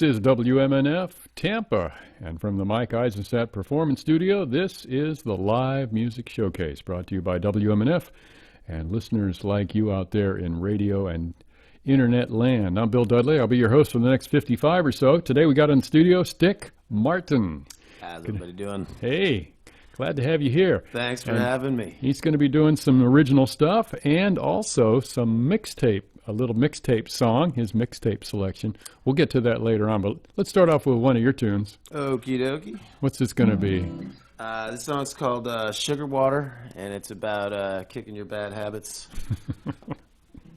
This is WMNF Tampa, and from the Mike Eisenstadt Performance Studio, this is the Live Music Showcase, brought to you by WMNF and listeners like you out there in radio and internet land. I'm Bill Dudley. I'll be your host for the next 55 or so. Today we got in studio Stick Martin. How's everybody doing? Hey, glad to have you here. Thanks for having me. He's going to be doing some original stuff and also some mixtape, a little mixtape song, his mixtape selection. We'll get to that later on, but let's start off with one of your tunes. Okie dokie. What's this going to be? This song's called Sugar Water, and it's about kicking your bad habits.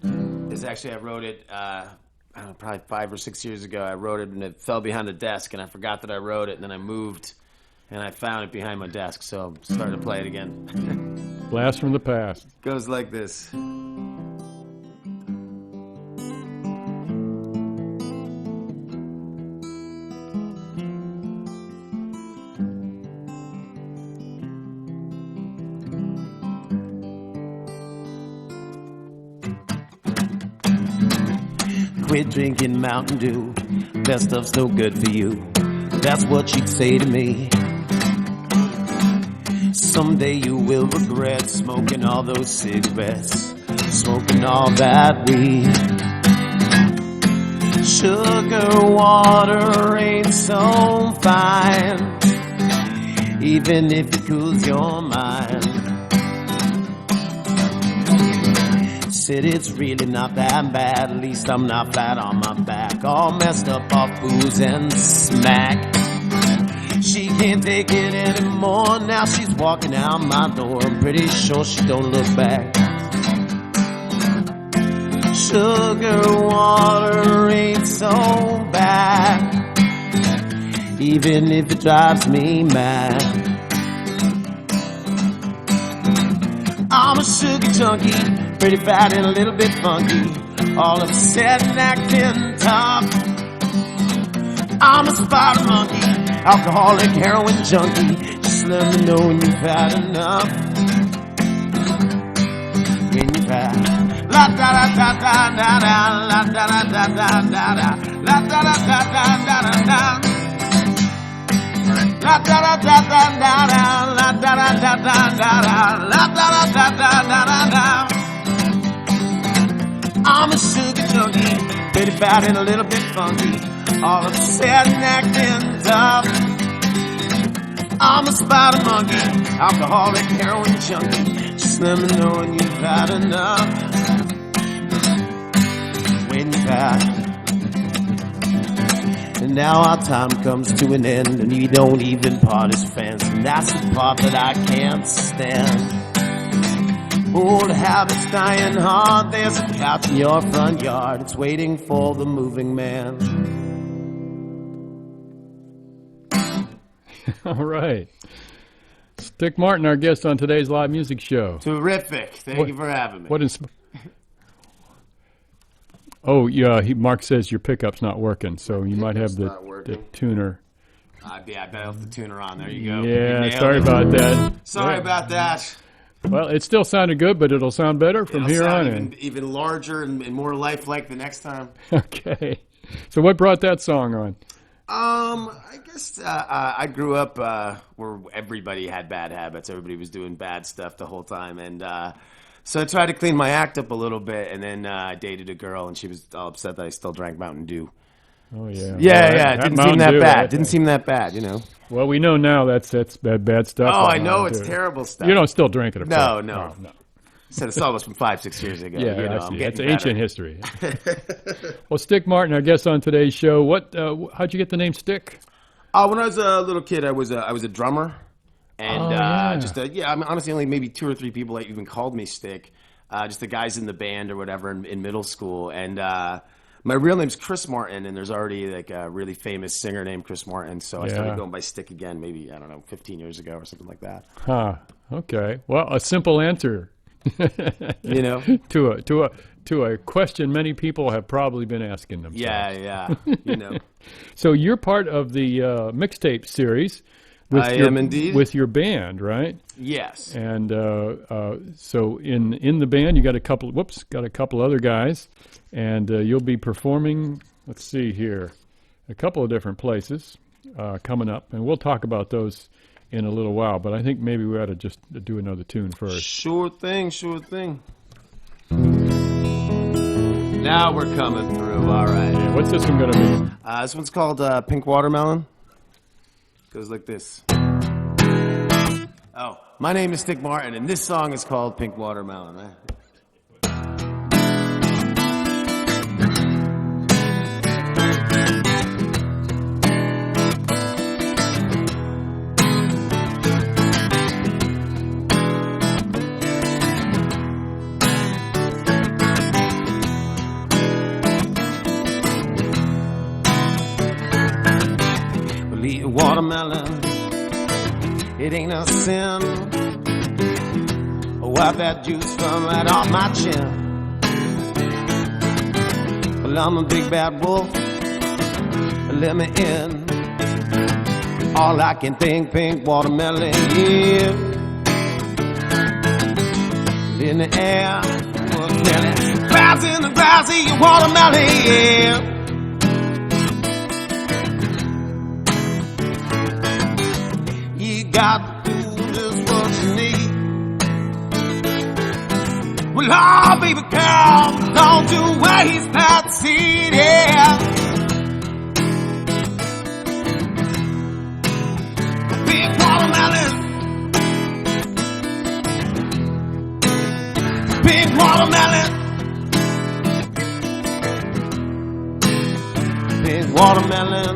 It's actually, I wrote it, I don't know, probably 5 or 6 years ago. I wrote it, and it fell behind the desk, and I forgot that I wrote it, and then I moved, and I found it behind my desk, so I started to play it again. Blast from the past. Goes like this. Quit drinking Mountain Dew, that stuff's no good for you. That's what she'd say to me. Someday you will regret smoking all those cigarettes, smoking all that weed. Sugar water ain't so fine, even if it cools your mind. Said it's really not that bad, at least I'm not flat on my back, all messed up off booze and smack. She can't take it anymore, now she's walking out my door, I'm pretty sure she don't look back. Sugar water ain't so bad, even if it drives me mad. I'm a sugar junkie, pretty fat and a little bit funky, all upset and acting tough. I'm a spider monkey, alcoholic, heroin junkie, just let me know when you've had enough. When you've had la da da da da da da, la da da da da da da, la da da da da da da da, la da da da da da da, la da da da da da da, la da da da da da da. I'm a sugar junkie, pretty fat and a little bit funky, all upset and acting tough. I'm a spider monkey, alcoholic, heroin junkie, just let me know when you've had enough. When you've had. And now our time comes to an end, and you don't even part as friends, and that's the part that I can't stand. Old habits dying hard, there's a couch in your front yard, it's waiting for the moving man. All right. Stick Martin, our guest on today's live music show. Terrific. Thank you for having me. Oh, yeah, Mark says your pickup's not working, so you might have the tuner. I bet I left the tuner on. There you go. Yeah, sorry about that. Sorry about that. Well, it still sounded good, but it'll sound better from here on in. Even larger and more lifelike the next time. Okay. So what brought that song on? I guess I grew up where everybody had bad habits. Everybody was doing bad stuff the whole time, and so I tried to clean my act up a little bit. And then I dated a girl, and she was all upset that I still drank Mountain Dew. Oh yeah. Yeah. It didn't seem that bad. Didn't seem that bad, you know. Well, we know now that's bad stuff. Oh, I know it's terrible stuff. You don't still drink it, of No. course. No. So it's almost from 5-6 years ago. Yeah, you know, I see. It's ancient history. Well, Stick Martin, our guest on today's show. How'd you get the name Stick? When I was a little kid, I was a drummer, and I mean, honestly, only maybe 2 or 3 people that even called me Stick. Just the guys in the band or whatever in middle school, and my real name's Chris Martin, and there's already like a really famous singer named Chris Martin, so I started going by Stick again, maybe, I don't know, 15 years ago or something like that. Huh. Okay. Well, a simple answer. You know, to a question many people have probably been asking themselves. Yeah. You know. So you're part of the mixtape series. I am indeed. With your band, right? Yes. And so in the band, you got a couple other guys, and you'll be performing. Let's see here. a couple of different places coming up, and we'll talk about those in a little while. But I think maybe we ought to just do another tune first. Sure thing, sure thing. Now we're coming through. All right. Yeah, what's this one going to be? This one's called Pink Watermelon. Goes like this. Oh, my name is Stick Martin, and this song is called Pink Watermelon. Watermelon, it ain't a sin. Wipe that juice from right off my chin. Well, I'm a big bad wolf, let me in. All I can think, pink watermelon, yeah. In the air, watermelon, clouds in the grass, eat watermelon, yeah. Got to do just what you need. Well, oh, baby girl, don't you waste that seed, yeah. Big watermelon, big watermelon, big watermelon.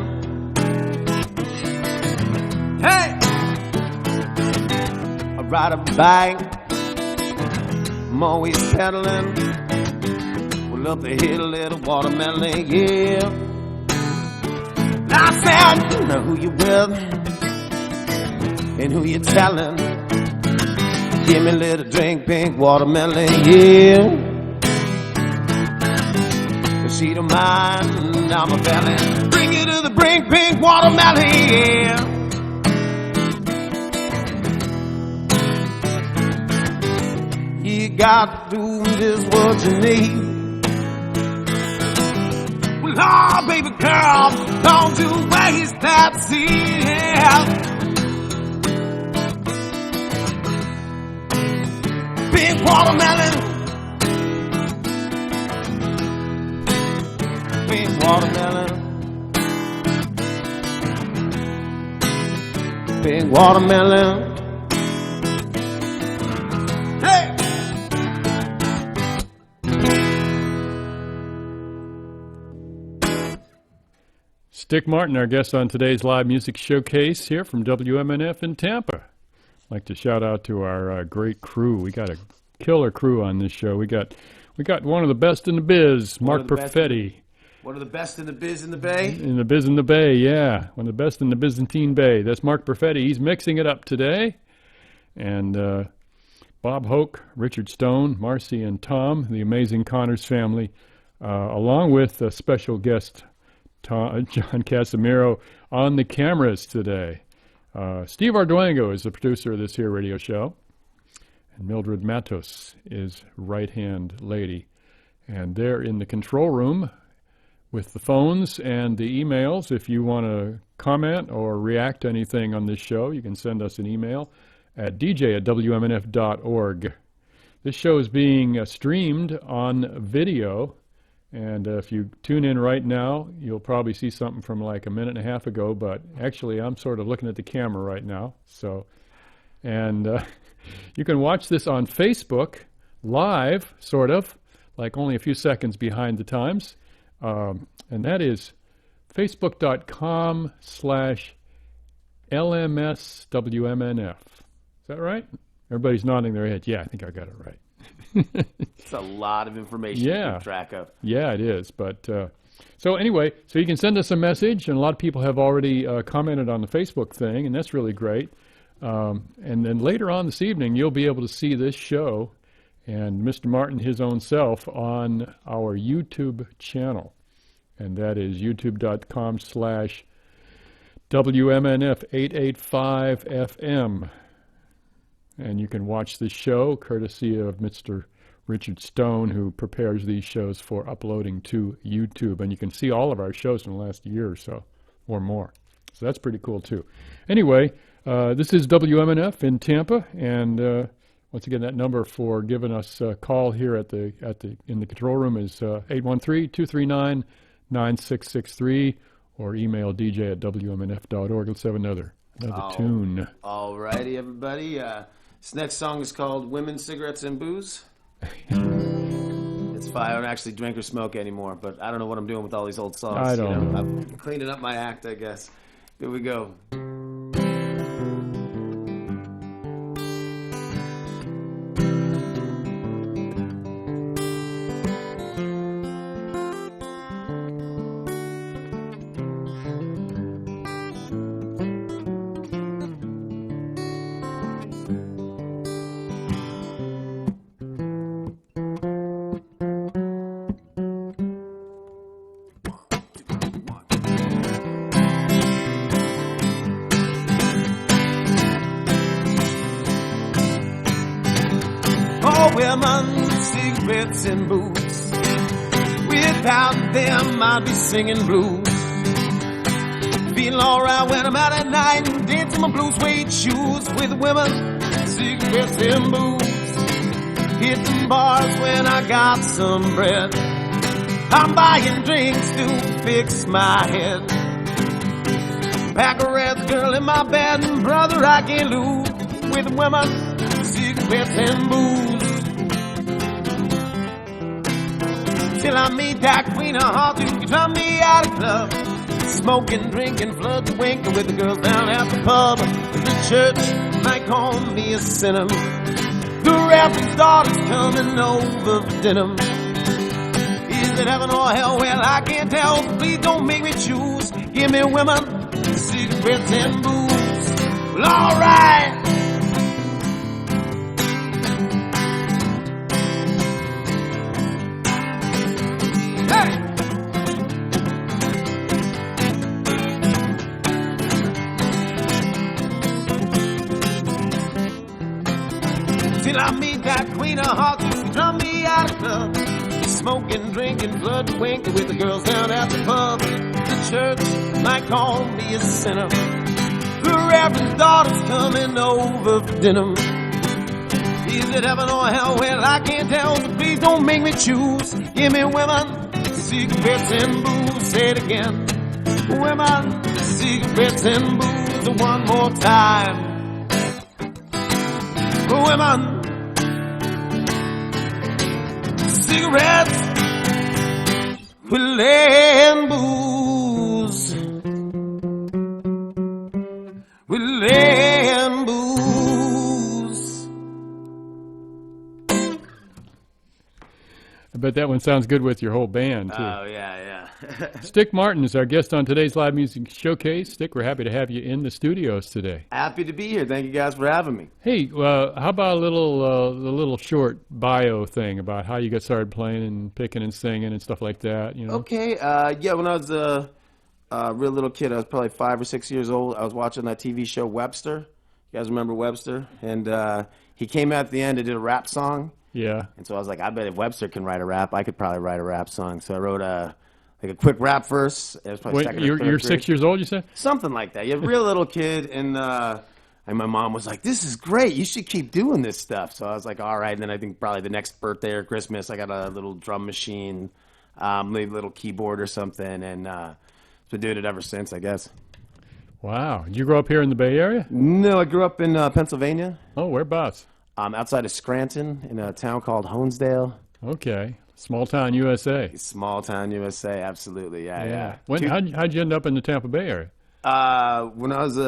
Hey! Ride a bike, I'm always pedaling. Well, up the hill, little watermelon, yeah. I said, you know who you with and who you telling. Give me a little drink, pink watermelon, yeah. If she don't mind, I'm a felon. Bring it to the brink, pink watermelon, yeah. You got to do just what you need. Well, oh, baby girl, don't you waste that seed, yeah. Big watermelon, big watermelon, big watermelon. Hey! Stick Martin, our guest on today's live music showcase here from WMNF in Tampa. I'd like to shout out to our great crew. We got a killer crew on this show. We got one of the best in the biz, Mark Perfetti. One of the best in the biz in the Bay? In the biz in the Bay, yeah. One of the best in the Byzantine Bay. That's Mark Perfetti. He's mixing it up today. And Bob Hoke, Richard Stone, Marcy and Tom, the amazing Connors family, along with a special guest, John Casimiro, on the cameras today. Steve Arduengo is the producer of this here radio show. And Mildred Matos is right-hand lady. And they're in the control room with the phones and the emails. If you want to comment or react to anything on this show, you can send us an email at dj@wmnf.org. This show is being streamed on video. And if you tune in right now, you'll probably see something from like a minute and a half ago, but actually I'm sort of looking at the camera right now. So, and you can watch this on Facebook live, sort of, like only a few seconds behind the times. And that is facebook.com/LMSWMNF. Is that right? Everybody's nodding their head. Yeah, I think I got it right. It's a lot of information to keep track of. Yeah, it is. But so anyway, so you can send us a message, and a lot of people have already commented on the Facebook thing, and that's really great. And then later on this evening, you'll be able to see this show and Mr. Martin, his own self, on our YouTube channel. And that is youtube.com/WMNF885FM. And you can watch this show courtesy of Mr. Richard Stone, who prepares these shows for uploading to YouTube. And you can see all of our shows in the last year or so, or more. So that's pretty cool, too. Anyway, this is WMNF in Tampa, and once again, that number for giving us a call here in the control room is 813-239-9663, or email dj@wmnf.org. Let's have another tune. All righty, everybody. This next song is called Women, Cigarettes, and Booze. It's fine. I don't actually drink or smoke anymore, but I don't know what I'm doing with all these old songs. I don't know. I'm cleaning up my act, I guess. Here we go. Women, cigarettes, and booze. Without them, I'd be singing blues. Feeling alright when I'm out at night and dancing my blues suede shoes. With women, cigarettes, and booze. Hitting bars when I got some bread. I'm buying drinks to fix my head. Pack of Reds, girl in my bed, and brother, I can't lose. With women, cigarettes, and booze. Till I meet that queen of hearts who can turn me out of club. Smoking, drinking, flood the winker with the girls down at the pub. The church might call me a sinner. The reverend's daughter's coming over for dinner. Is it heaven or hell? Well, I can't tell. Please don't make me choose. Give me women, cigarettes, and booze. Well, alright. Till I meet that queen of hearts who can drum me out of club. Smoking, drinking, blood winking with the girls down at the pub. The church might call me a sinner. The reverend's daughter's coming over for dinner. Is it heaven or hell? Well, I can't tell, so please don't make me choose. Give me women, cigarettes, and booze. Say it again. Women, cigarettes, and booze. One more time. Women, cigarettes, and booze, and booze. I bet that one sounds good with your whole band, too. Oh, yeah. Stick Martin is our guest on today's Live Music Showcase. Stick, we're happy to have you in the studios today. Happy to be here. Thank you guys for having me. Hey, how about a little short bio thing about how you got started playing and picking and singing and stuff like that, you know? Okay. Yeah, when I was a real little kid, I was probably 5 or 6 years old. I was watching that TV show Webster. You guys remember Webster? And he came out at the end and did a rap song. Yeah. And so I was like, I bet if Webster can write a rap, I could probably write a rap song. So I wrote a quick rap verse. It was probably second or third you're grade. 6 years old, you said? Something like that. You're a real little kid, and my mom was like, "This is great. You should keep doing this stuff." So I was like, "All right." And then I think probably the next birthday or Christmas, I got a little drum machine, maybe a little keyboard or something, and been doing it ever since, I guess. Wow. Did you grow up here in the Bay Area? No, I grew up in Pennsylvania. Oh, whereabouts? Outside of Scranton, in a town called Honesdale. Okay. Small town USA. Small town USA, absolutely. Yeah. How'd you end up in the Tampa Bay area? When I was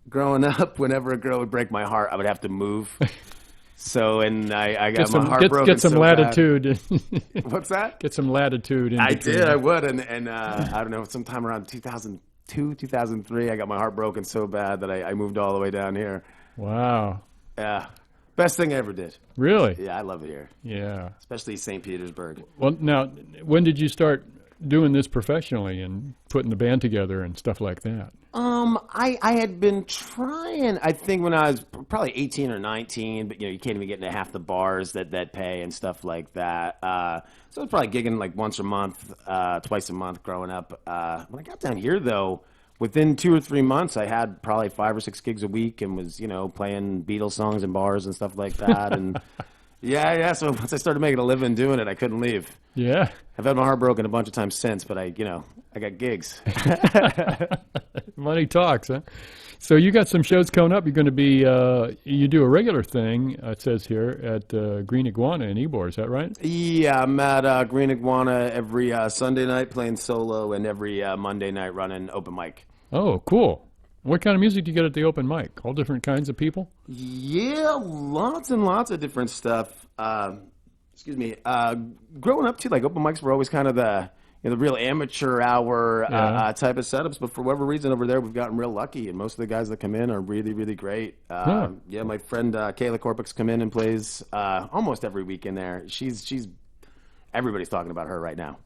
growing up, whenever a girl would break my heart, I would have to move. So, and I got my heart broken. Get some latitude. What's that? Get some latitude. I did. I would, and I don't know. Sometime around 2002, 2003, I got my heart broken so bad that I moved all the way down here. Wow. Yeah. Best thing I ever did. Really? Yeah, I love it here. Yeah. Especially St. Petersburg. Well, now, when did you start doing this professionally and putting the band together and stuff like that? I had been trying, I think when I was probably 18 or 19, but you can't even get into half the bars that pay and stuff like that. So I was probably gigging like once a month, twice a month growing up. When I got down here though, within 2 or 3 months, I had probably 5 or 6 gigs a week and was, playing Beatles songs in bars and stuff like that. And yeah. So once I started making a living doing it, I couldn't leave. Yeah. I've had my heart broken a bunch of times since, but I got gigs. Money talks, huh? So you got some shows coming up. You're going to be, you do a regular thing, it says here, at Green Iguana in Ybor. Is that right? Yeah, I'm at Green Iguana every Sunday night playing solo and every Monday night running open mic. Oh, cool. What kind of music do you get at the open mic? All different kinds of people? Yeah, lots and lots of different stuff. Excuse me. Growing up, too, like open mics were always kind of the real amateur hour type of setups, but for whatever reason over there, we've gotten real lucky, and most of the guys that come in are really, really great. Yeah, my friend Kayla Korpik's come in and plays almost every week in there. She's everybody's talking about her right now.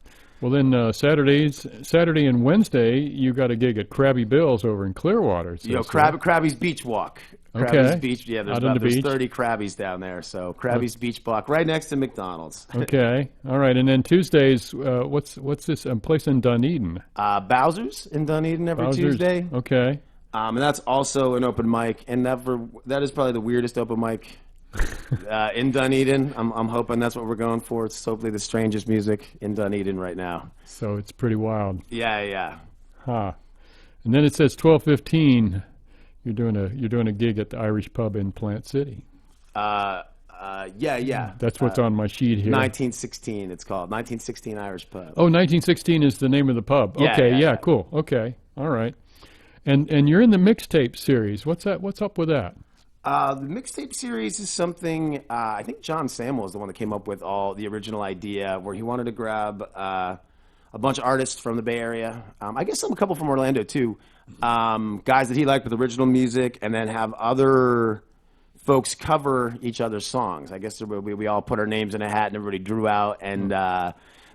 Well, then Saturday and Wednesday, you got a gig at Krabby Bill's over in Clearwater. Krabby's Beach Walk. Krabby's Beach, yeah, there's 30 Krabby's down there, so Krabby's Beach Walk, right next to McDonald's. Okay, all right, and then Tuesdays, what's this place in Dunedin? Bowser's in Dunedin every Tuesday. Okay. And that's also an open mic, and that is probably the weirdest open mic in Dunedin. I'm hoping that's what we're going for. It's hopefully the strangest music in Dunedin right now. So it's pretty wild. Yeah. Huh. And then it says 12:15. You're doing a gig at the Irish Pub in Plant City. Yeah. That's what's on my sheet here. 1916, it's called 1916 Irish Pub. Oh, 1916 is the name of the pub. Okay, yeah, cool. Okay, all right. And you're in the mixtape series. What's up with that? The mixtape series is something I think John Samuel is the one that came up with all the original idea, where he wanted to grab a bunch of artists from the Bay Area. I guess a couple from Orlando too. Guys that he liked with original music, and then have other folks cover each other's songs. I guess we all put our names in a hat and everybody drew out, and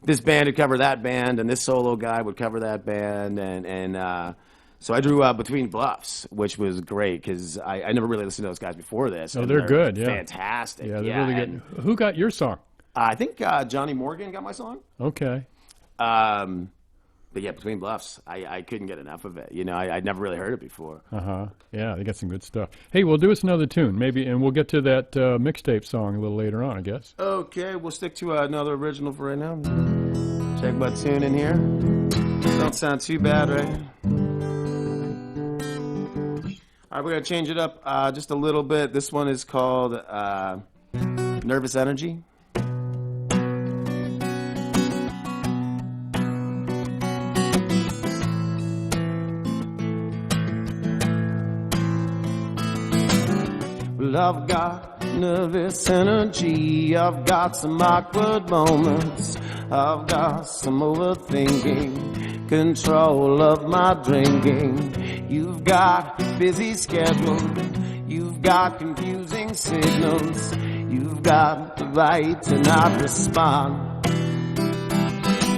this band would cover that band, and this solo guy would cover that band, and so I drew Between Bluffs, which was great because I never really listened to those guys before this. Oh, they're good, yeah. Fantastic. Yeah, they're really good. Who got your song? I think Johnny Morgan got my song. Okay. But yeah, Between Bluffs, I couldn't get enough of it. I'd never really heard it before. Yeah, they got some good stuff. Hey, well, do us another tune, maybe, and we'll get to that mixtape song a little later on, I guess. Okay, we'll stick to another original for right now. Check my tune in here. Don't sound too bad, right? All right, we're going to change it up just a little bit. This one is called Nervous Energy. Well, I've got nervous energy. I've got some awkward moments. I've got some overthinking. Control of my drinking. You've got busy schedule. You've got confusing signals. You've got the right to not respond.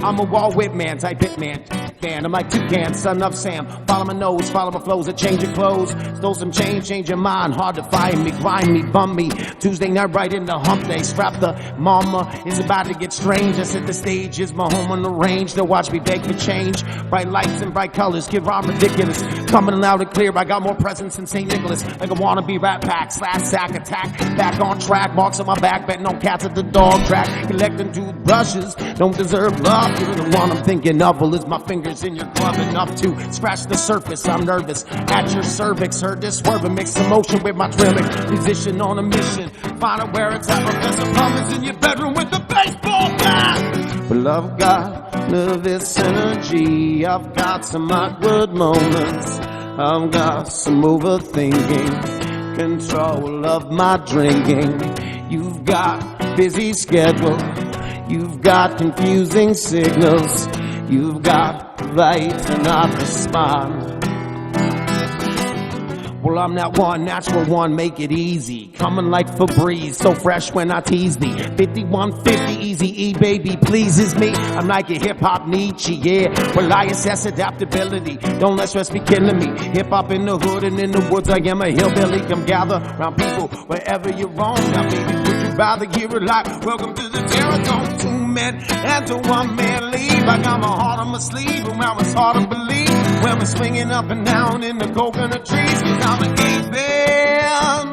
I'm a wall whip man, type hit man. I'm like Toucan, son of Sam. Follow my nose, follow my flows, I change your clothes. Stole some change your mind. Hard to find me, grind me, bum me. Tuesday night right into hump day. Strap the mama is about to get strange. I set the stage, is my home on the range. They'll watch me beg for change. Bright lights and bright colors, kid Rob ridiculous. Coming loud and clear, I got more presence than St. Nicholas. Like a wannabe rat pack, slash sack attack. Back on track, marks on my back, betting on cats at the dog track. Collecting toothbrushes, don't deserve love. You're the one I'm thinking of. Well, is my fingers in your glove enough to scratch the surface? I'm nervous at your cervix. Heard this swerve and mix emotion with my trilling. Musician on a mission, find out where it's at. Professor Plumbers in your bedroom with the baseball bat. Well, I've got nervous energy. I've got some awkward moments. I've got some overthinking. Control of my drinking. You've got busy schedule. You've got confusing signals. You've got the right to not respond. Well, I'm that one, natural one, make it easy. Coming like Febreze, so fresh when I tease thee. 5150 Easy E, baby, pleases me. I'm like a hip-hop Nietzsche, yeah. Well, I assess adaptability. Don't let stress be killing me. Hip-hop in the hood and in the woods, I am a hillbilly. Come gather around people wherever you're wrong. Now, baby, would you rather hear it like, welcome to the Terror? 2 men and to 1 man leave. I got my heart on my sleeve, around it's hard to believe. When we're swinging up and down in the coconut trees, cause I'm an ape-man.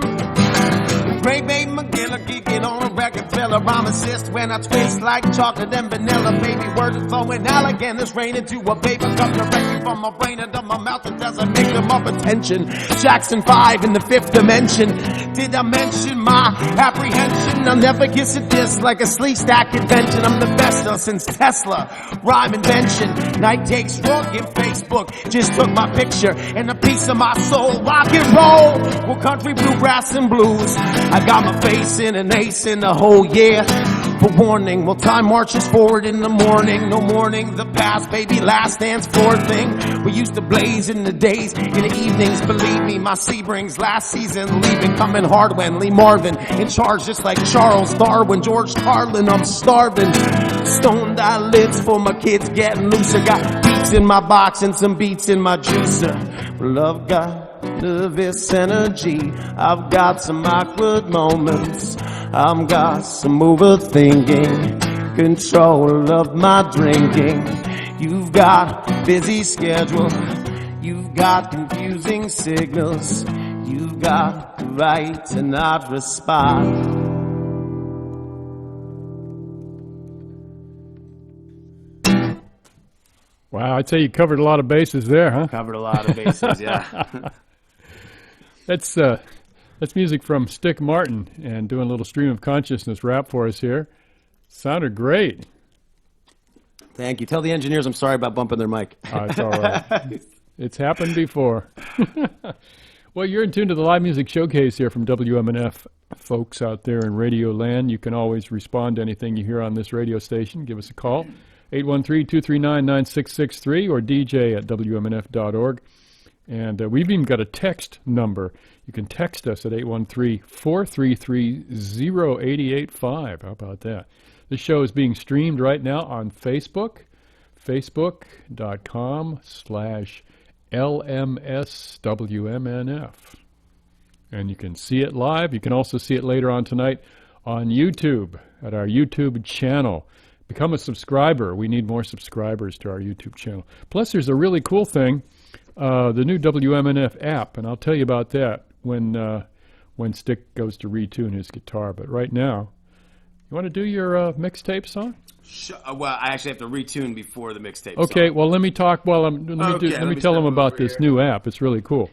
Great baby McGilla, kicking on a record filler. I'm assist when I twist like chocolate and vanilla. Baby, words are flowing elegant. It's raining to a paper cup directly from my brain into my mouth. It doesn't make them up attention. Jackson 5 in the 5th dimension. Did I mention my apprehension? I'll never kiss a diss like a sleek stack invention. I'm the best since Tesla. Rhyme invention. Night takes rook in Facebook. Just took my picture and a piece of my soul. Rock and roll. Well, country, bluegrass, and blues. I got my face in an ace in the whole year. For warning, well, time marches forward in the morning. No mourning the past, baby, last dance forward thing. We used to blaze in the days, in the evenings. Believe me, my Sebrings last season leaving, coming hard when Lee Marvin in charge, just like Charles Darwin, George Carlin. I'm starving. Stoned eyelids for my kids getting looser. Got beats in my box and some beats in my juicer. Well, I've got nervous energy. I've got some awkward moments. I've got some overthinking, control of my drinking. You've got a busy schedule. You've got confusing signals. You've got the right to not respond. Wow, I'd say you covered a lot of bases there, huh? Covered a lot of bases, yeah. That's music from Stick Martin, and doing a little stream of consciousness rap for us here. Sounded great. Thank you. Tell the engineers I'm sorry about bumping their mic. Oh, it's all right. It's happened before. Well, you're in tune to the Live Music Showcase here from WMNF. Folks out there in Radio Land, you can always respond to anything you hear on this radio station. Give us a call, 813-239-9663, or dj@wmnf.org. And we've even got a text number. You can text us at 813-433-0885. How about that? This show is being streamed right now on Facebook, facebook.com/LMSWMNF. And you can see it live. You can also see it later on tonight on YouTube, at our YouTube channel. Become a subscriber. We need more subscribers to our YouTube channel. Plus, there's a really cool thing, the new WMNF app, and I'll tell you about that when Stick goes to retune his guitar. But right now, you want to do your mixtape song? Sure. Well, I actually have to retune before the mixtape. Okay. Song. Well, let me talk while I'm. Let me tell them about this new app. It's really cool.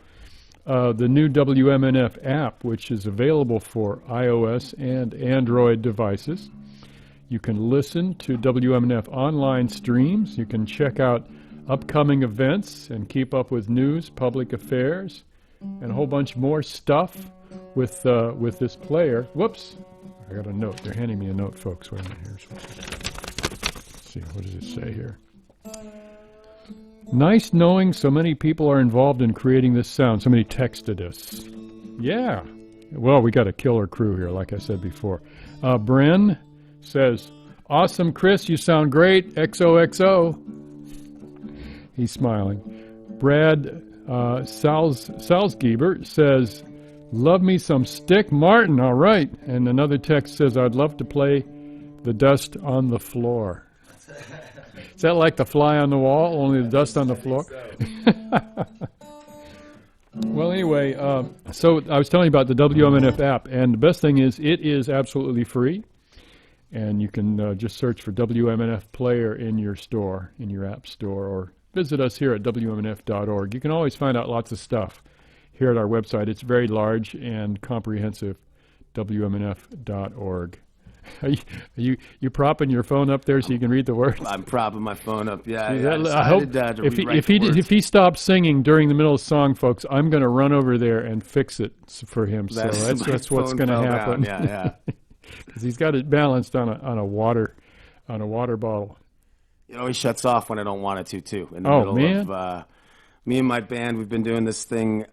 The new WMNF app, which is available for iOS and Android devices. You can listen to WMNF online streams. You can check out upcoming events and keep up with news, public affairs, and a whole bunch more stuff with this player. Whoops. I got a note. They're handing me a note, folks. Wait a minute here. Let's see. What does it say here? Nice knowing so many people are involved in creating this sound. Somebody texted us. Yeah. Well, we got a killer crew here, like I said before. Bren says, awesome, Chris. You sound great. XOXO. He's smiling. Brad Salzgeber says, love me some Stick Martin. All right. And another text says, I'd love to play The Dust on the Floor. Is that like The Fly on the Wall, only the dust on the floor? So. Well, anyway, so I was telling you about the WMNF app, and the best thing is it is absolutely free, and you can just search for WMNF Player in your store, in your app store, or visit us here at WMNF.org. You can always find out lots of stuff here at our website. It's very large and comprehensive, WMNF.org. Are you propping your phone up there so you can read the words? I'm propping my phone up. Yeah, I hope if he stops singing during the middle of the song, folks, I'm going to run over there and fix it for him. That's what's going to happen. Yeah. Because he's got it balanced on a water bottle. It always shuts off when I don't want it to, too. In the middle of me and my band, we've been doing this thing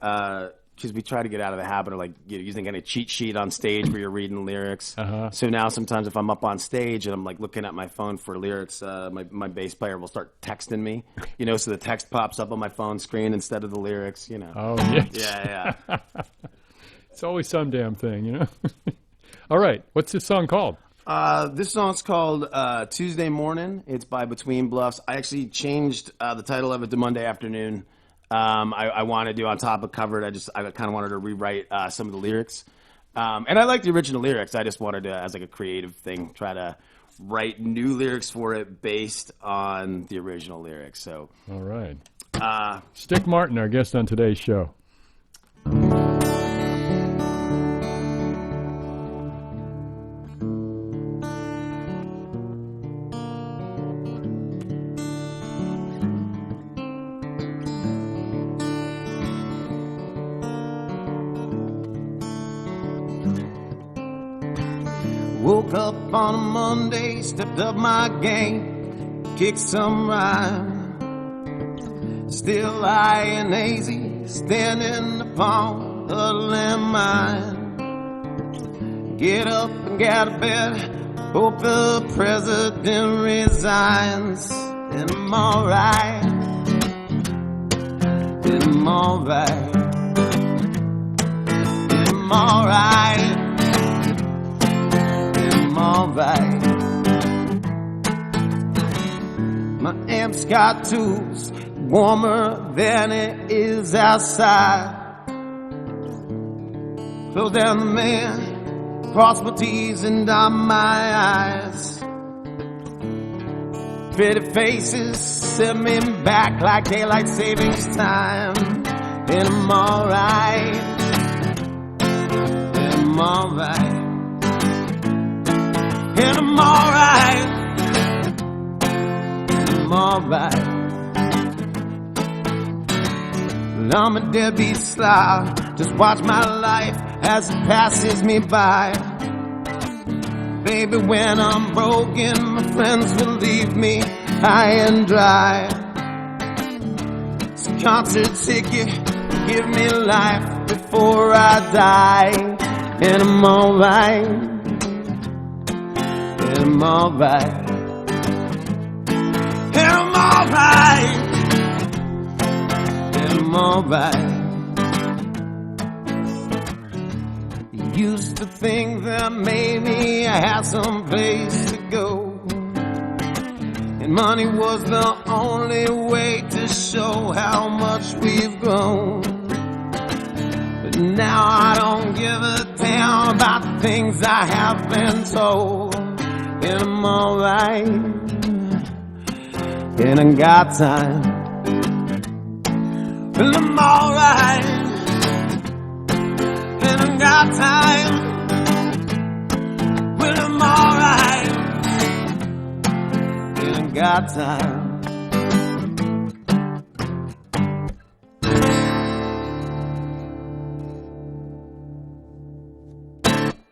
we try to get out of the habit of like using kind of cheat sheet on stage where you're reading lyrics. So now sometimes if I'm up on stage and I'm like looking at my phone for lyrics, my bass player will start texting me, so the text pops up on my phone screen instead of the lyrics, Oh, yes. Yeah. It's always some damn thing, All right. What's this song called? This song's called Tuesday Morning. It's by Between Bluffs. I actually changed the title of it to Monday Afternoon. I wanted to, on top of cover it, I kind of wanted to rewrite some of the lyrics. And I like the original lyrics. I just wanted to, as like a creative thing, try to write new lyrics for it based on the original lyrics. So, all right. Stick Martin, our guest on today's show. Woke up on a Monday, stepped up my game, kicked some rhyme. Still lying hazy, standing upon a landmine. Get up and get out of bed, hope the president resigns. And I'm alright, and I'm alright, and I'm alright. Alright. My amp's got tools warmer than it is outside. Close down the man, cross my T's and dot my I's. Pretty faces set me back like daylight savings time. And I'm alright, and I'm alright. And I'm alright, I'm alright. Well, I'm a deadbeat slob, just watch my life as it passes me by. Baby, when I'm broken, my friends will leave me high and dry. So concert ticket, give me life before I die. And I'm alright. And I'm alright, and I'm alright, and I'm alright. Used to think that maybe I had some place to go, and money was the only way to show how much we've grown. But now I don't give a damn about the things I have been told. And I'm alright, and I got time. Well, I'm alright, and I got time. Well, I'm alright, and I got time.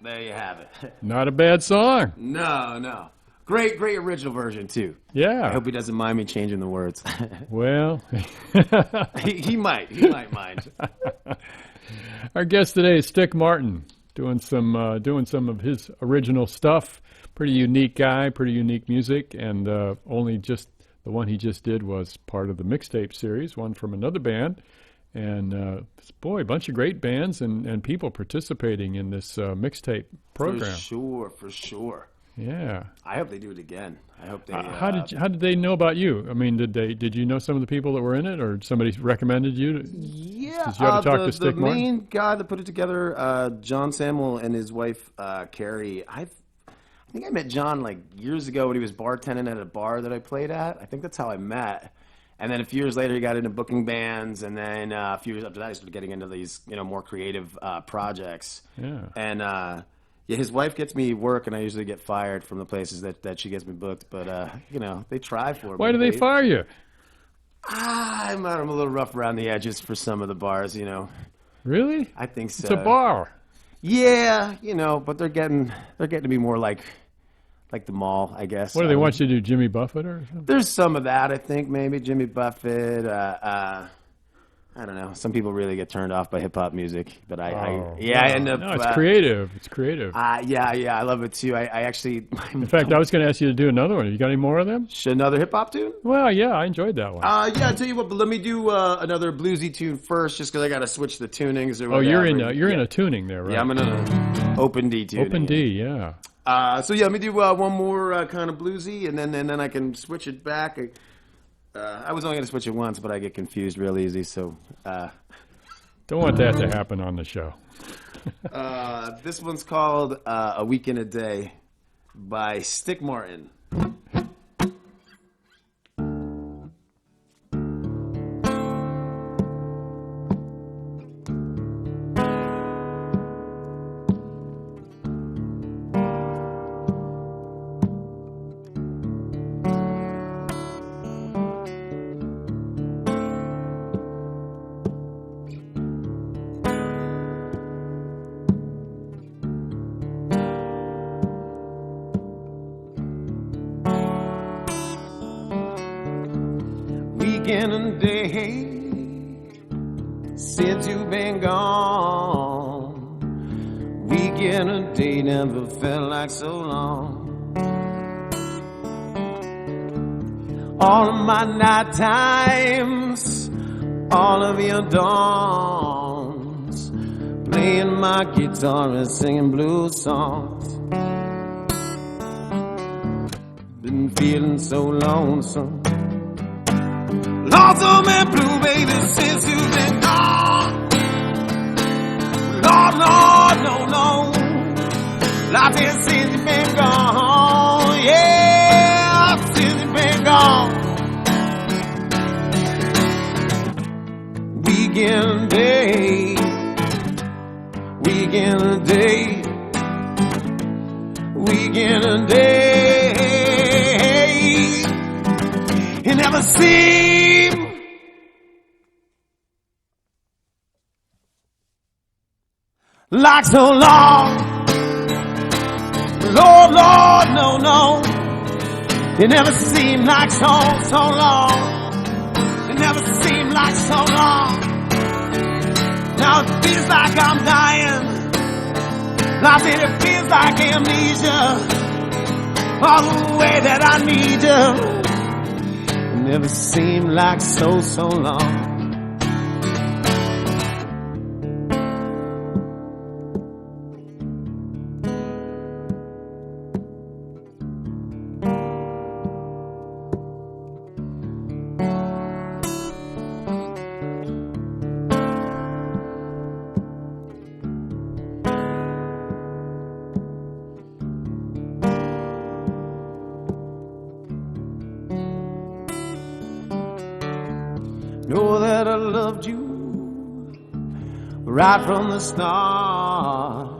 There you have it. Not a bad song. No. Great original version, too. Yeah. I hope he doesn't mind me changing the words. Well. he might mind. Our guest today is Stick Martin, doing some of his original stuff. Pretty unique guy, pretty unique music, and only just the one he just did was part of the Mixtape series, one from another band. And boy, a bunch of great bands and people participating in this mixtape program. For sure. Yeah. I hope they do it again. I hope they. How did they know about you? I mean, did you know some of the people that were in it, or somebody recommended you? Yeah. Did you have to talk to Stick Martin? The main guy that put it together, John Samuel and his wife Carrie. I think I met John like years ago when he was bartending at a bar that I played at. I think that's how I met. And then a few years later, he got into booking bands, and then a few years after that, he started getting into these, more creative projects. Yeah. And his wife gets me work, and I usually get fired from the places that she gets me booked. But they try for me. Why do they fire you? I'm a little rough around the edges for some of the bars. Really? I think so. It's a bar. Yeah, but they're getting to be more like the mall, I guess. What do they want you to do, Jimmy Buffett or something? There's some of that, I think, maybe Jimmy Buffett. I don't know. Some people really get turned off by hip hop music, but I end up. No, it's creative. It's creative. Yeah, I love it too. I actually. In fact, I was going to ask you to do another one. You got any more of them? Another hip hop tune? Well, yeah, I enjoyed that one. Yeah, I'll tell you what. But let me do another bluesy tune first, just because I got to switch the tunings or whatever. Oh, you're in a tuning there, right? Yeah, I'm in an open D tuning. Open D, yeah. So yeah, let me do one more kind of bluesy, and then I can switch it back. I was only going to switch it once, but I get confused real easy. So don't want that to happen on the show. This one's called "A Week in a Day" by Stick Martin. In a day since you've been gone. Week in a day never felt like so long. All of my night times, all of your dawns, playing my guitar and singing blues songs. Been feeling so lonesome. Lonesome and blue, baby, since you've been gone. Lord, Lord, no. Life is since you've been gone. Yeah, since you've been gone. Weekend day. Weekend day. Weekend day. It never seemed like so long. Lord, Lord, no. It never seemed like so long. It never seemed like so long. Now it feels like I'm dying. I said it feels like amnesia. All the way that I need you. It never seemed like so long. Know that I loved you right from the start.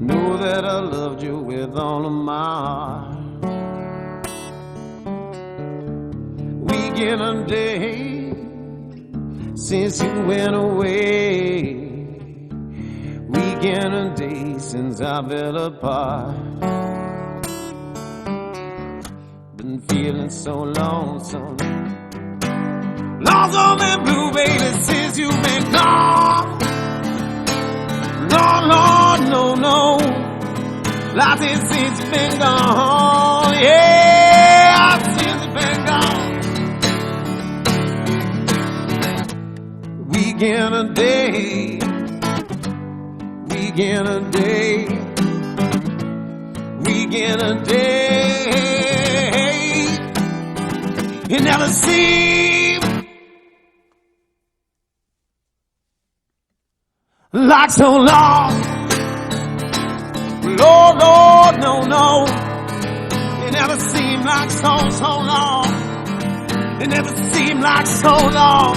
Know that I loved you with all of my heart. Week in a day since you went away. Week in a day since I fell apart. Been feeling so lonesome. Lonesome and blue, baby, since you've been gone. Lord, Lord, no. Life is since you've been gone. Yeah, since you've been gone. Week in a day. Week in a day. Week in a day. It never seemed like so long. Lord, Lord, no. It never seemed like so long. It never seemed like so long.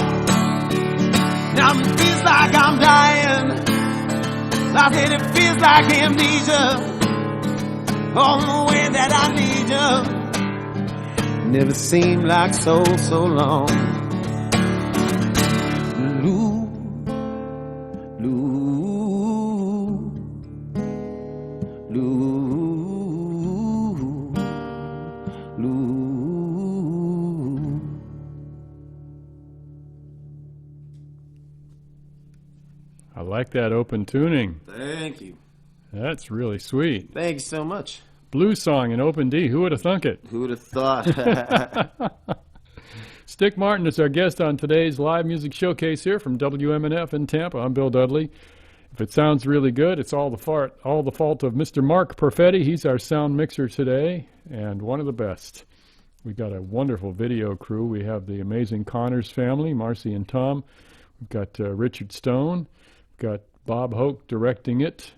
Now it feels like I'm dying. I said it feels like amnesia. All the way that I need you. Never seemed like so long. I like that open tuning. Thank you. That's really sweet. Thank you so much. Blues song in open D. Who would have thunk it? Who would have thought? Stick Martin is our guest on today's live music showcase here from WMNF in Tampa. I'm Bill Dudley. If it sounds really good, it's all the fault of Mr. Mark Perfetti. He's our sound mixer today, and one of the best. We've got a wonderful video crew. We have the amazing Connors family, Marcy and Tom. We've got Richard Stone. We've got Bob Hoke directing it.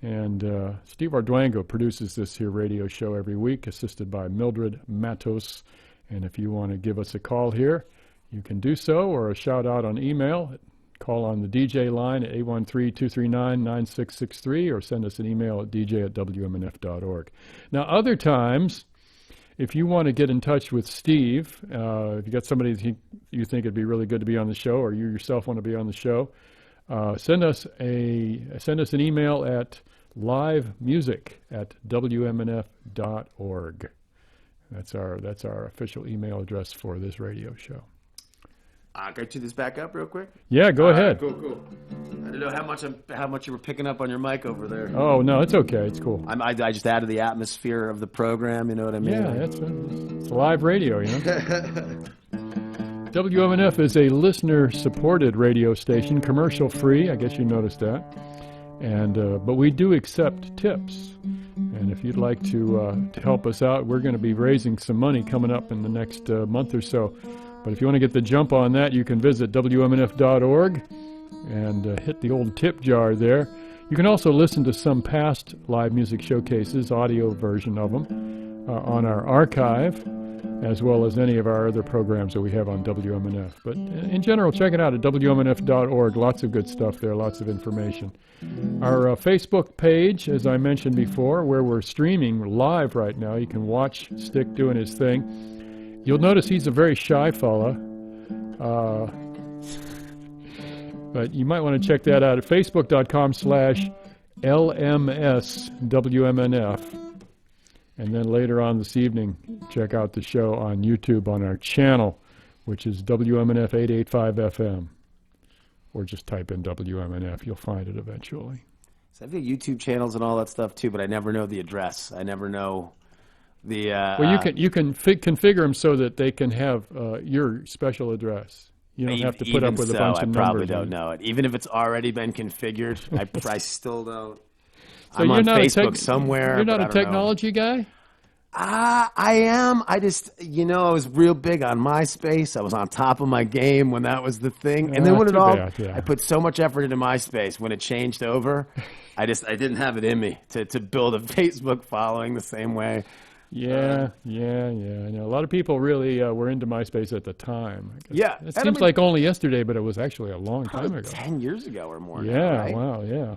And Steve Arduango produces this here radio show every week, assisted by Mildred Matos. And if you want to give us a call here, you can do so, or a shout out on email. Call on the DJ line at 813-239-9663, or send us an email at dj@wmnf.org. Now, other times, if you want to get in touch with Steve, if you got somebody you think it'd be really good to be on the show, or you yourself want to be on the show, send us an email at livemusic@wmnf.org. That's our official email address for this radio show. Can I tune this back up real quick? Yeah, go ahead. Cool. I don't know how much you were picking up on your mic over there. Oh no, it's okay. It's cool. I just added the atmosphere of the program. You know what I mean? Yeah, it's live radio. You know. WMNF is a listener-supported radio station, commercial-free. I guess you noticed that. And but we do accept tips. And if you'd like to help us out, we're going to be raising some money coming up in the next month or so. But if you want to get the jump on that, you can visit WMNF.org and hit the old tip jar there. You can also listen to some past live music showcases, audio version of them, on our archive, as well as any of our other programs that we have on WMNF. But in general, check it out at WMNF.org. Lots of good stuff there, lots of information. Our Facebook page, as I mentioned before, where we're streaming live right now. You can watch Stick doing his thing. You'll notice he's a very shy fella, but you might want to check that out at facebook.com/LMSWMNF. And then later on this evening, check out the show on YouTube on our channel, which is WMNF 885 FM. Or just type in WMNF. You'll find it eventually. So I've got YouTube channels and all that stuff too, but I never know the address. I never know the... well, you can configure them so that they can have your special address. You don't have to put up with a bunch of numbers. I probably don't know it. Even if it's already been configured, I still don't. So I'm you're on not Facebook somewhere. You're not a technology guy? I am. I just, I was real big on MySpace. I was on top of my game when that was the thing. And then when I put so much effort into MySpace. When it changed over, I didn't have it in me to build a Facebook following the same way. Yeah. I know. A lot of people really were into MySpace at the time. Yeah. It seems like only yesterday, but it was actually a long time ago. 10 years ago or more. Yeah, now, right? Wow, yeah.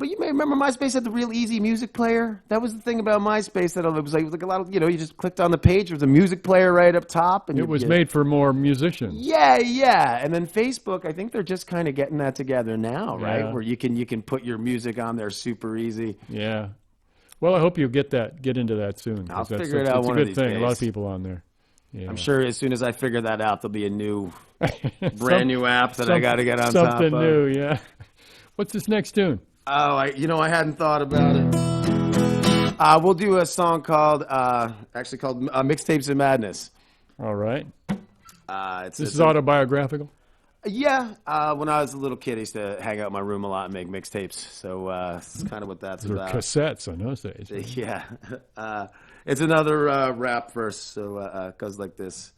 But you may remember MySpace had the real easy music player. That was the thing about MySpace, that it was like a lot of, you just clicked on the page, there was a music player right up top. And it was made for more musicians. Yeah. And then Facebook, I think they're just kind of getting that together now, right? Yeah. Where you can put your music on there super easy. Yeah. Well, I hope you get into that soon. I'll figure it out one of these days. It's a good thing. A lot of people on there. Yeah. I'm sure as soon as I figure that out, there'll be a new, brand new app that I got to get on top of. Something new, yeah. What's this next tune? Oh, I hadn't thought about it. We'll do a song called Mixtapes of Madness. All right. This is autobiographical? Yeah. When I was a little kid, I used to hang out in my room a lot and make mixtapes. So it's kind of what that's about. Cassettes on those days. Yeah. It's another rap verse, so it goes like this.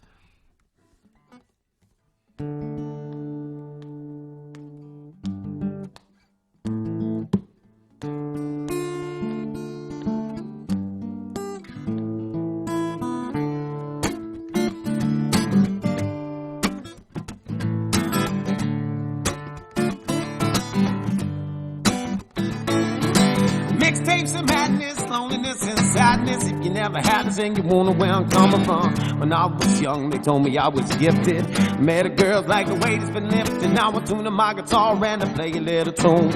Mixtapes of madness. loneliness and sadness. If you never had this and you wonder where I'm coming from. When I was young, they told me I was gifted. Met a girl like the weight has been lifted. Now I'm tuning my guitar and I play a little tune.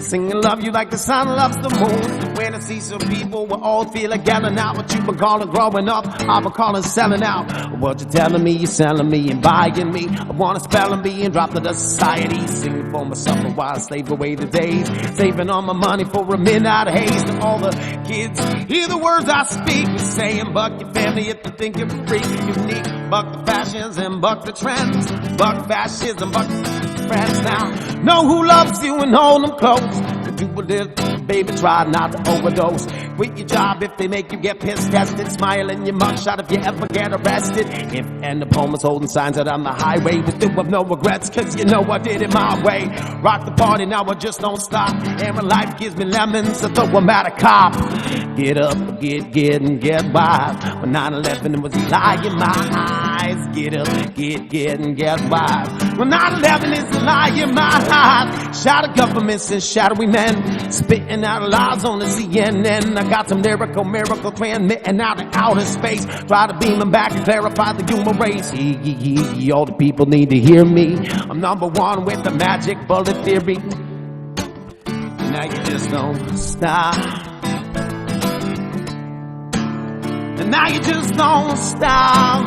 Singing love you like the sun loves the moon. When I see some people, we all feel together now. What you been calling growing up, I've been calling selling out. What you telling me, you selling me and buying me. I wanna spell and be and drop to the society. Singing for myself while I slave away the days. Saving all my money for a midnight haze. To all the kids, hear the words I speak. We're saying buck your family if you think you're free, unique. Buck the fashions and buck the trends. Buck fascism, buck friends now. Know who loves you and hold them close. Do a little, baby, try not to overdose. Quit your job if they make you get pissed tested. Smile in your mugshot if you ever get arrested. If and the poem is holding signs out on the highway, but still have no regrets, cause you know I did it my way. Rock the party, now I just don't stop. And when life gives me lemons, I throw them at a cop. Get up, get and get wise. When 9/11 was a lie in my eyes. Get up, get and get wise. When 9/11 is a lie in my eyes. Shadow governments and shadowy men spitting out lies on the CNN. I got some miracle transmitting out in outer space. Try to beam them back and clarify the human race. All the people need to hear me. I'm number one with the magic bullet theory. Now you just don't stop. And now you just don't stop.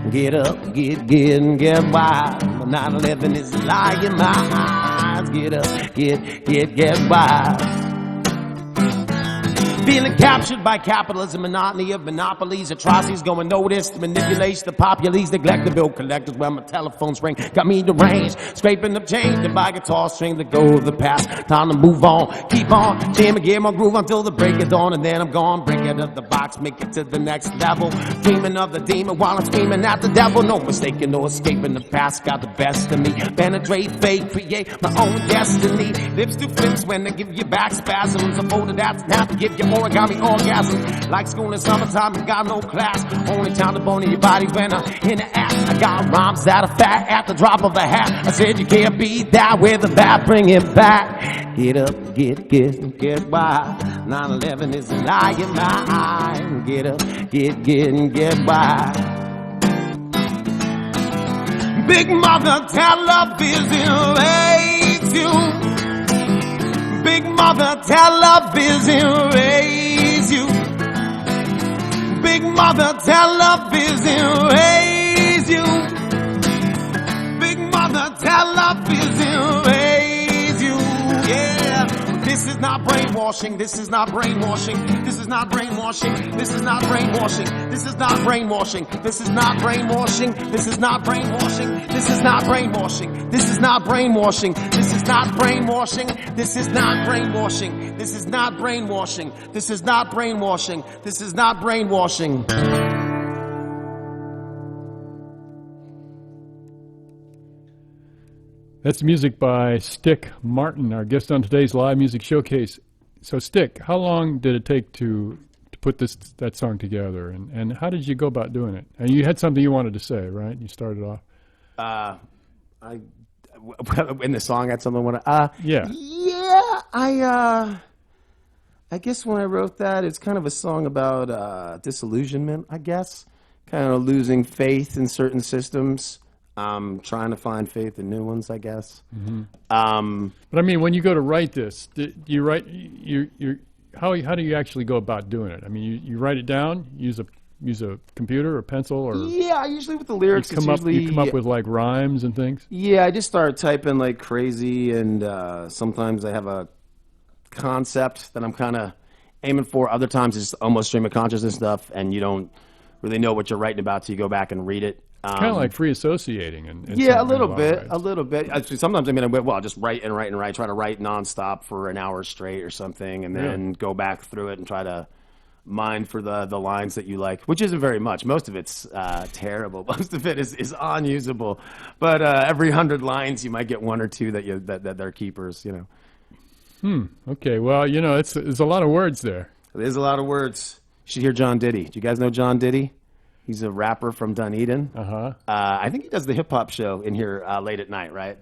Get up, get and get wild. 9/11 is a lie in my eyes. Get up, get wild. Feeling captured by capitalism, monotony of monopolies, atrocities going noticed, manipulation, the populace, neglect the bill collectors. When my telephones ring, got me deranged, scraping up change to buy guitar string to go to the past. Time to move on, keep on, jam and get my groove until the break of dawn, and then I'm gone. Break it up the box, make it to the next level. Dreaming of the demon while I'm screaming at the devil. No mistaking, no escaping the past. Got the best of me. Penetrate, fake, create my own destiny. Lips to flips when they give you back spasms. A folder that's have to give you origami orgasm. Like school in summertime, you got no class. Only time to bone in your body when I'm in the ass. I got rhymes that are fat at the drop of a hat. I said you can't beat that with a bat, bring it back. Get up, get wild. 9/11 is a lie in my eye. Get up, get wild. Big mother television raised you. Big mother television raised you. Big mother television raised you. Big mother television raised you. Yeah. This is not brainwashing. This is not brainwashing. This is not brainwashing. This is not brainwashing. This is not brainwashing. This is not brainwashing. This is not brainwashing. This is not brainwashing. This is not brainwashing. This is not brainwashing. This is not brainwashing. This is not brainwashing. This is not brainwashing. This is not brainwashing. That's music by Stick Martin, our guest on today's live music showcase. So, Stick, how long did it take to put that song together, and how did you go about doing it? And you had something you wanted to say, right? You started off. In the song, I had something I want to. I guess when I wrote that, it's kind of a song about disillusionment. I guess kind of losing faith in certain systems. Trying to find faith in new ones, I guess. Mm-hmm. But I mean, when you go to write this, you write how do you actually go about doing it? I mean, you write it down, use a computer or pencil, or usually with the lyrics. You come up with like rhymes and things. Yeah, I just start typing like crazy, and sometimes I have a concept that I'm kind of aiming for. Other times it's almost stream of consciousness stuff, and you don't really know what you're writing about, so you go back and read it. Kind of like free associating, and a little bit. Actually, sometimes I'll just write and write and write. Try to write nonstop for an hour straight or something, and then go back through it and try to mine for the lines that you like, which isn't very much. Most of it's terrible. Most of it is unusable. But every 100 lines, you might get one or two that they're keepers. You know. Okay. Well, there's a lot of words there. There's a lot of words. You should hear John Diddy. Do you guys know John Diddy? He's a rapper from Dunedin. Uh-huh. I think he does the hip hop show in here late at night, right?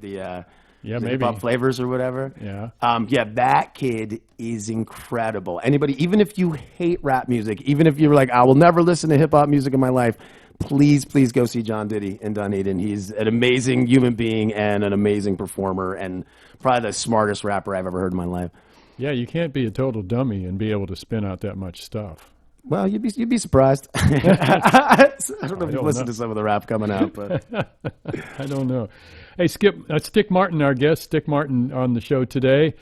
Yeah, the maybe. Hip Hop Flavors or whatever. Yeah. Yeah, that kid is incredible. Anybody, even if you hate rap music, even if you're like, I will never listen to hip hop music in my life, please go see John Diddy in Dunedin. He's an amazing human being and an amazing performer, and probably the smartest rapper I've ever heard in my life. Yeah, you can't be a total dummy and be able to spin out that much stuff. Well, you'd be surprised. I don't know if you've listened know. to some of the rap coming out, but I don't know. Hey, Skip, Stick Martin, our guest, Stick Martin on the show today.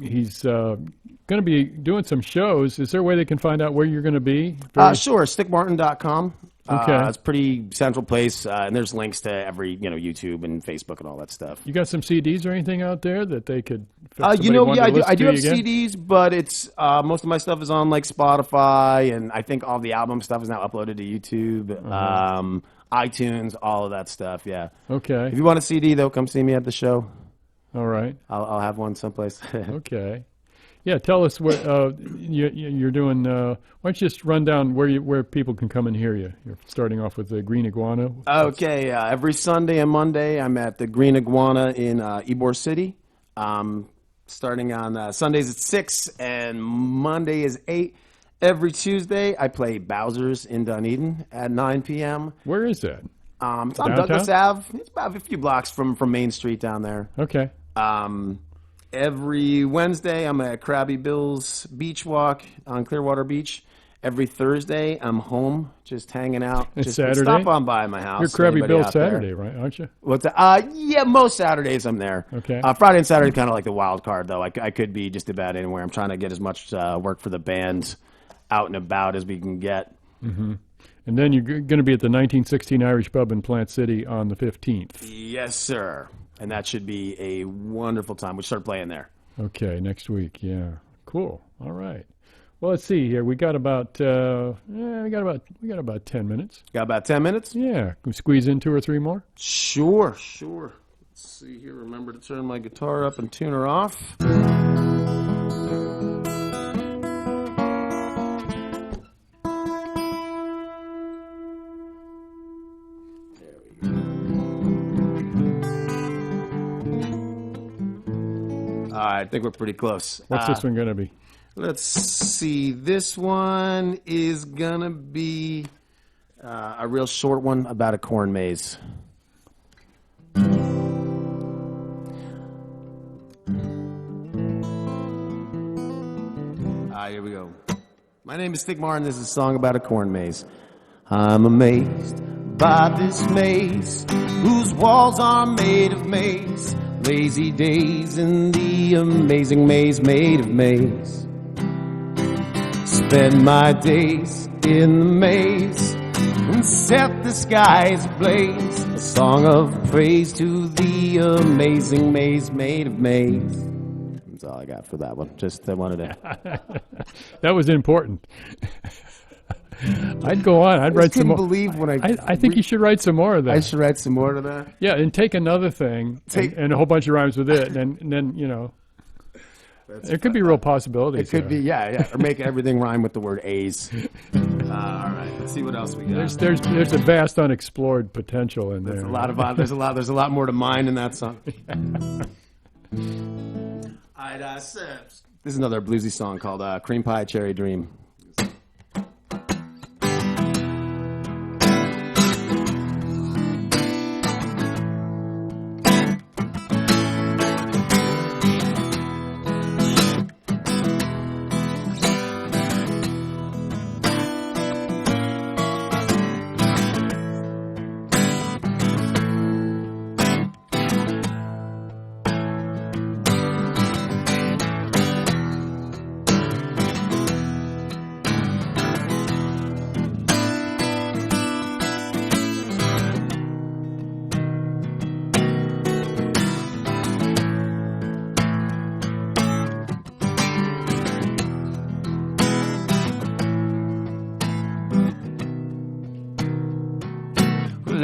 He's going to be doing some shows. Is there a way they can find out where you're going to be? Sure, stickmartin.com. Okay. It's a pretty central place, and there's links to every, YouTube and Facebook and all that stuff. You got some CDs or anything out there that they could? Yeah, I do have CDs, but it's most of my stuff is on like Spotify, and I think all the album stuff is now uploaded to YouTube, iTunes, all of that stuff. Yeah. Okay. If you want a CD, though, come see me at the show. All right. I'll have one someplace. Okay. Yeah, tell us what you're doing. Why don't you just run down where people can come and hear you? You're starting off with the Green Iguana. Okay, every Sunday and Monday, I'm at the Green Iguana in Ybor City. Starting on Sundays at 6 and Monday is 8. Every Tuesday, I play Bowser's in Dunedin at 9 p.m. Where is that? It's on Downtown? Douglas Ave. It's about a few blocks from Main Street down there. Okay. Every Wednesday, I'm at Krabby Bill's Beach Walk on Clearwater Beach. Every Thursday, I'm home, just hanging out. And just Saturday? stop on by my house. You're Krabby Anybody Bill out there? Saturday, right? Aren't you? What's that? Yeah, most Saturdays I'm there. Okay. Friday and Saturday kind of like the wild card, though. I could be just about anywhere. I'm trying to get as much work for the band out and about as we can get. Mm-hmm. And then you're going to be at the 1916 Irish Pub in Plant City on the 15th. Yes, sir. And that should be a wonderful time. We start playing there. Okay, next week. Yeah, cool. All right. Well, let's see here. We got about 10 minutes. Got about 10 minutes? Yeah. Can we squeeze in 2 or 3 more? Sure. Let's see here. Remember to turn my guitar up and tune her off. I think we're pretty close. What's this one going to be? Let's see. This one is going to be a real short one about a corn maze. Here we go. My name is Stick Martin. This is a song about a corn maze. I'm amazed by this maze, whose walls are made of maize. Lazy days in the amazing maze made of maize. Spend my days in the maze and set the skies ablaze. A song of praise to the amazing maze made of maize. That's all I got for that one. Just I wanted to. That was important. I'd go on. I'd write some more. Believe when I think you should write some more of that. I should write some more of that. Yeah, and take another thing and a whole bunch of rhymes with it, and then there could be real possibilities. It could be, yeah, or make everything rhyme with the word A's. All right, let's see what else we got. There's a vast unexplored potential in there. There's a lot more to mine in that song. This is another bluesy song called "Cream Pie Cherry Dream."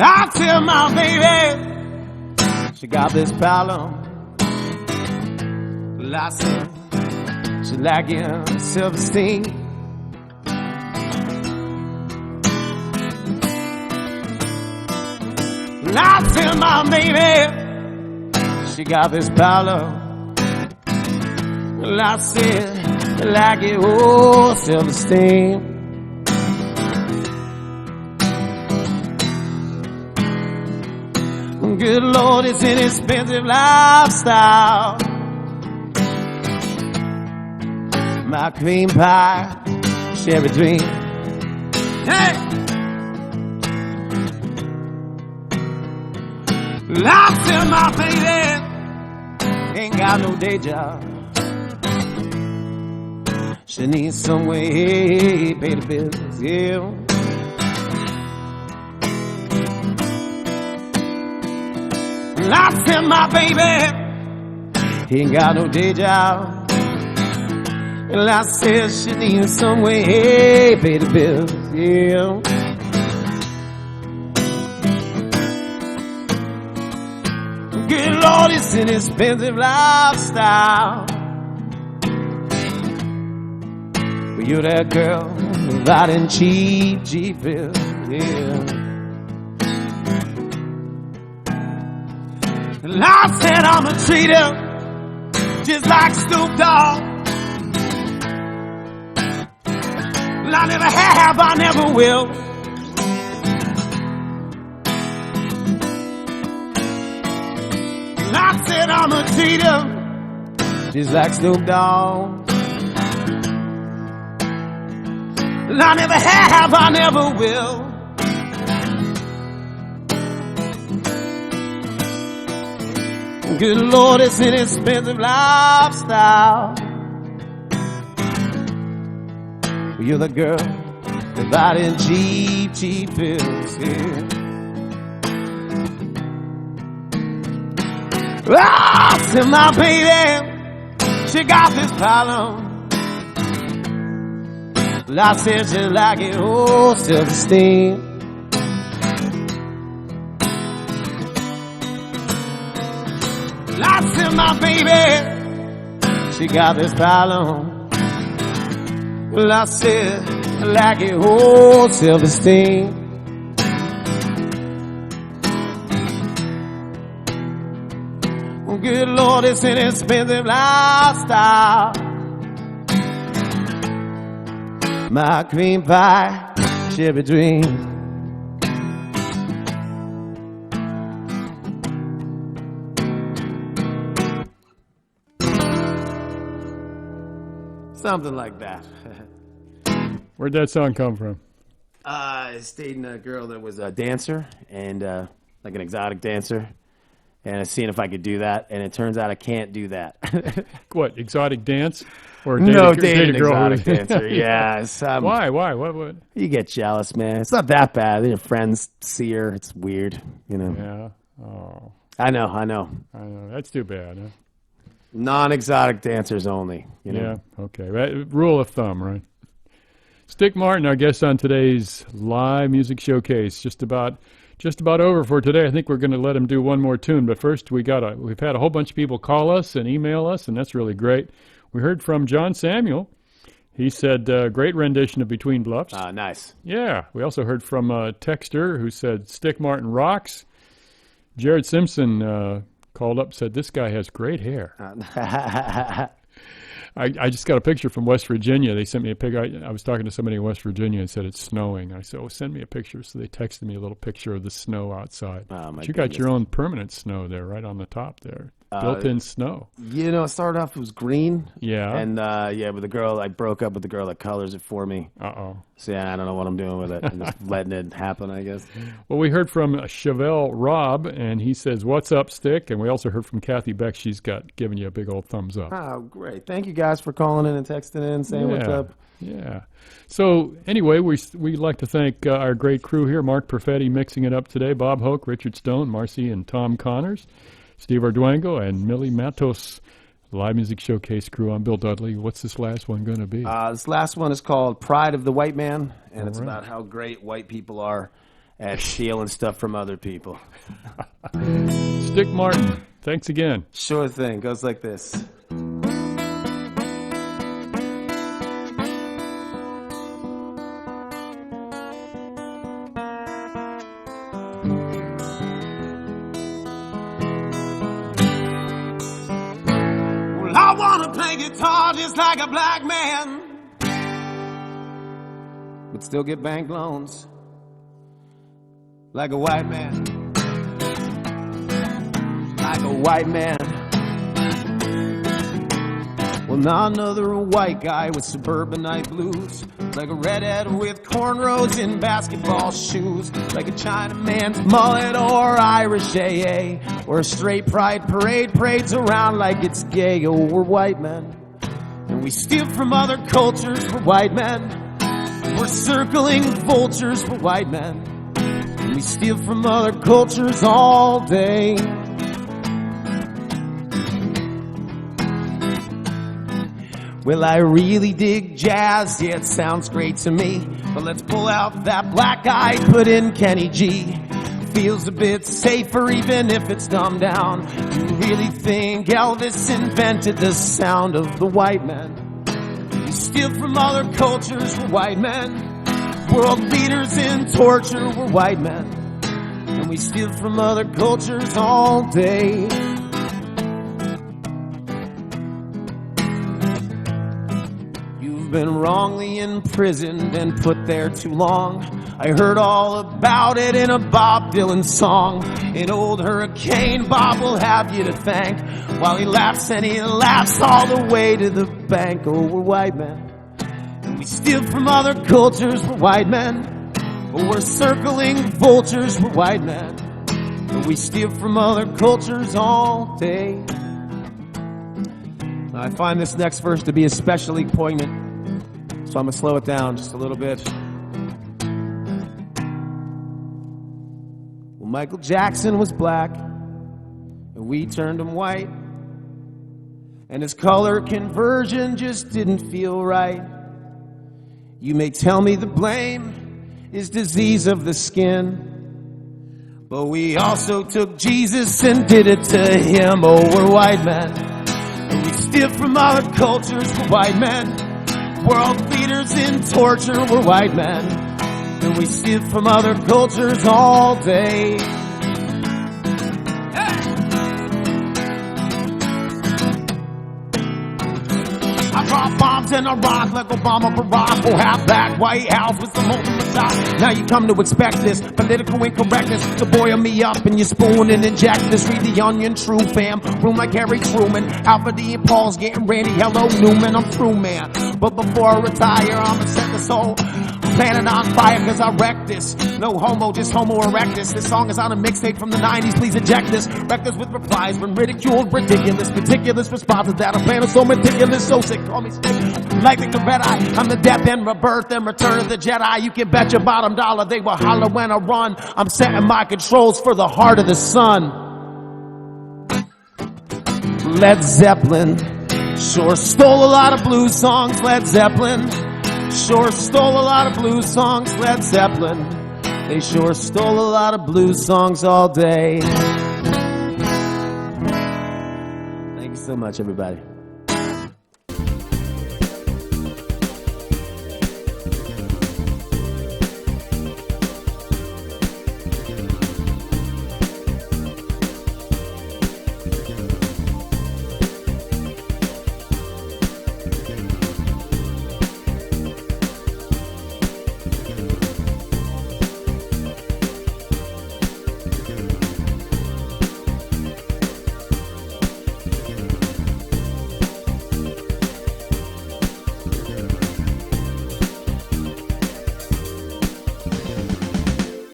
I tell my baby she got this problem. Well, I said she lacking self-esteem. Well, I tell my baby she got this power. Well, I said, like it, oh, self-esteem. Good Lord, it's an expensive lifestyle. My cream pie, cherry dream. Hey! I tell my baby, ain't got no day job. She needs some way, pay the bills, yeah. I tell my baby, he ain't got no day job. And I said she needs some way, hey, pay the bills, yeah. Good Lord, it's an expensive lifestyle. But you're that girl riding cheap, cheap pills, yeah. And I said I'ma treat her just like Snoop Dogg. Well, I never have, I never will. And I said I'ma treat her just like Snoop Dogg. Well, I never have, I never will. Good Lord, it's an expensive lifestyle. You're the girl providing cheap, cheap pills, yeah. Ah, to my baby, she got this problem. Well, I said she like it, oh, self-esteem. I tell my baby, she got this problem. Well, I said, I like it, oh, self-esteem. Oh, good Lord, it's an expensive lifestyle. My cream pie, cherry dream. Something like that. Where'd that song come from? I stayed in a girl that was a dancer and like an exotic dancer, and I seen if I could do that, and it turns out I can't do that. What, exotic dance? Or date an girl exotic dancer. Yeah. Why? What? You get jealous, man. It's not that bad. Your friends see her. It's weird, you know. Yeah. Oh. I know. That's too bad, huh? Non-exotic dancers only, you know. Yeah, okay. Rule of thumb, right? Stick Martin, our guest on today's live music showcase. Just about over for today. I think we're going to let him do one more tune, but first we've had a whole bunch of people call us and email us, and that's really great. We heard from John Samuel. He said, great rendition of Between Bluffs. Nice. Yeah. We also heard from a texter who said, Stick Martin rocks. Jared Simpson called up and said, this guy has great hair. I just got a picture from West Virginia. They sent me a picture. I was talking to somebody in West Virginia and said it's snowing. I said, oh, send me a picture. So they texted me a little picture of the snow outside. Oh, but you got your own permanent snow there, right on the top there. Built-in snow. You know, it started off, it was green. Yeah. And, with the girl, I broke up with the girl that colors it for me. Uh-oh. So, yeah, I don't know what I'm doing with it. I'm just letting it happen, I guess. Well, we heard from Chevelle Robb, and he says, what's up, Stick? And we also heard from Kathy Beck. She's giving you a big old thumbs up. Oh, great. Thank you guys for calling in and texting in, saying what's up. Yeah. So, anyway, we'd like to thank our great crew here, Mark Perfetti mixing it up today, Bob Hoke, Richard Stone, Marcy and Tom Connors, Steve Arduengo, and Millie Matos, Live Music Showcase crew. I'm Bill Dudley. What's this last one going to be? This last one is called Pride of the White Man, and it's about how great white people are at stealing stuff from other people. Stick Martin, thanks again. Sure thing. Goes like this. smile just like a black man, but still get bank loans like a white man. Like a white man. Well, now another white guy with suburbanite blues, like a redhead with cornrows in basketball shoes, like a Chinaman's mullet or Irish AA, or a straight pride parade parades around like it's gay. Oh, we're white men, and we steal from other cultures. We're white men. We're circling vultures. We're white men, and we steal from other cultures all day. Well, I really dig jazz, yeah, it sounds great to me. But let's pull out that black eye, put in Kenny G. Feels a bit safer even if it's dumbed down. You really think Elvis invented the sound of the white man? We steal from other cultures, we're white men. World leaders in torture, we're white men. And we steal from other cultures all day. Been wrongly imprisoned and put there too long. I heard all about it in a Bob Dylan song. An old Hurricane Bob will have you to thank, while he laughs and he laughs all the way to the bank. Oh, we're white men, and we steal from other cultures. We're white men. We're circling vultures. We're white men, and we steal from other cultures all day. I find this next verse to be especially poignant, so I'm going to slow it down just a little bit. Well, Michael Jackson was black, and we turned him white, and his color conversion just didn't feel right. You may tell me the blame is disease of the skin, but we also took Jesus and did it to him. Oh, we're white men, and we steal from other cultures. We're white men. World leaders in torture, we're white men, and we steal from other cultures all day. I drop bombs in Iraq like Obama, Barack, or half black White House with some holes in the top. Now you come to expect this political incorrectness to boil me up in your spoon and inject this. Read The Onion, true fam, room like Harry Truman, Alpha D and Paul's getting Randy. Hello Newman, I'm true man. But before I retire, I'ma set this whole planet on fire, cause I wrecked this. No homo, just homo erectus. This song is on a mixtape from the 90s, please eject this. Records with replies when ridiculed, ridiculous, meticulous responses that are planned so meticulous, so sick, call me sick. Like the red eye, I'm the death and rebirth and return of the Jedi. You can bet your bottom dollar they will holler when I run. I'm setting my controls for the heart of the sun. Led Zeppelin sure stole a lot of blues songs. Led Zeppelin sure stole a lot of blues songs. Led Zeppelin, they sure stole a lot of blues songs all day. Thank you so much, everybody.